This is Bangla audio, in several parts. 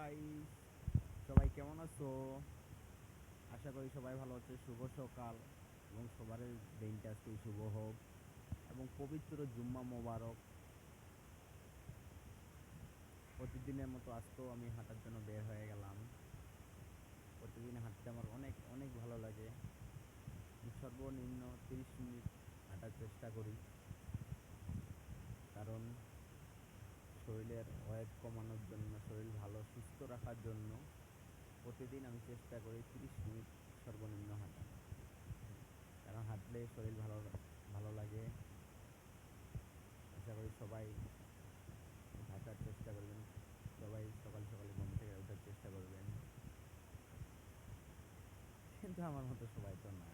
গাইস, সবাই কেমন আছো? আশা করি সবাই ভালো আছে। শুভ সকাল এবং সবার দিনটা আজকে শুভ হোক এবং পবিত্র জুম্মা মোবারক। প্রতিদিনের মতো আজকেও আমি হাঁটার জন্য বের হয়ে গেলাম। প্রতিদিন হাঁটতে আমার অনেক অনেক ভালো লাগে। আমি সর্বনিম্ন 30 মিনিট হাঁটার চেষ্টা করি, কারণ শরীরের ওয়েট কমানোর জন্য, শরীর ভালো সুস্থ রাখার জন্য প্রতিদিন আমি চেষ্টা করি 30 মিনিট সর্বনিম্ন হাঁটা। কারণ হাঁটলে শরীর ভালো ভালো লাগে। আশা করি সবাই হাঁটার চেষ্টা করবেন, সবাই সকাল সকালে ঘুম থেকে ওঠার চেষ্টা করবেন। কিন্তু আমার মতো সবাই তো না,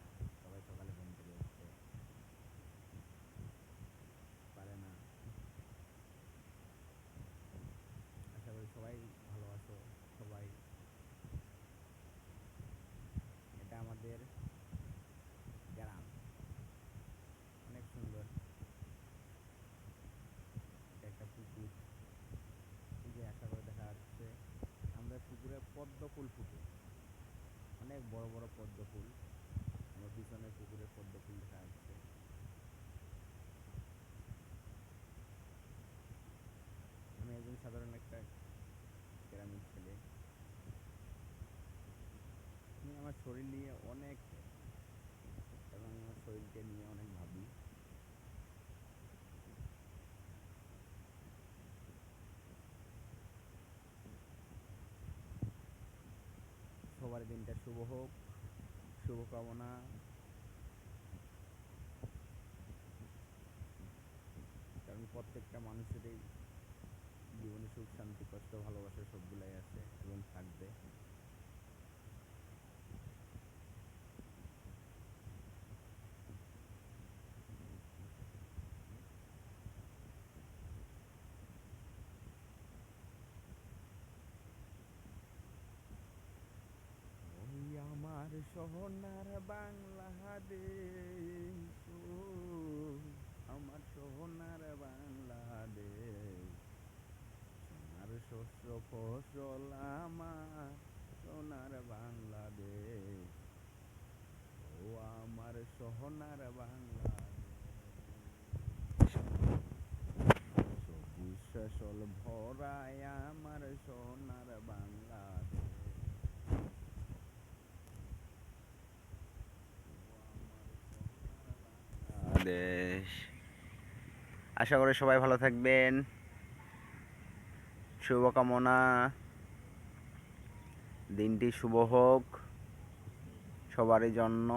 সবাই সকালে ঘুম থেকে উঠতে পারে না। আশা করি সবাই ভালো আছো। সবাই, এটা আমাদের গ্রাম, অনেক সুন্দর। এটা একটা পুকুর, এই যে আশা করে দেখা যাচ্ছে আমাদের পুকুরে পদ্ম ফুল ফুটে, অনেক বড় বড় পদ্ম ফুল। আমার পিছনে পুকুরে পদ্ম ফুল দেখা যাচ্ছে। আমি একজন সাধারণ একটা গ্রামের ছেলে। আমি আমার শরীর নিয়ে অনেক, এবং আমার শরীরকে নিয়ে অনেক ভাবি। সবার দিনটা শুভ হোক, শুভকামনা। কারণ প্রত্যেকটা মানুষেরই জীবনে সুখ শান্তি কষ্ট ভালোবাসা সবগুলাই আছে এবং থাকবে। ওই আমার সোনার বাংলাদেশ, ও আমার সোনার বাংলাদেশ, সোনার শস্য ফসল আমার সোনার বাংলাদেশ, ও আমার সোনার বাংলাদেশ, সবুজ ফসল ভরায় আমার সোনার বাংলাদেশ, বাংলাদেশ। আশা করি সবাই ভালো থাকবেন। শুভকামনা, দিনটি শুভ হোক সবারই জন্য।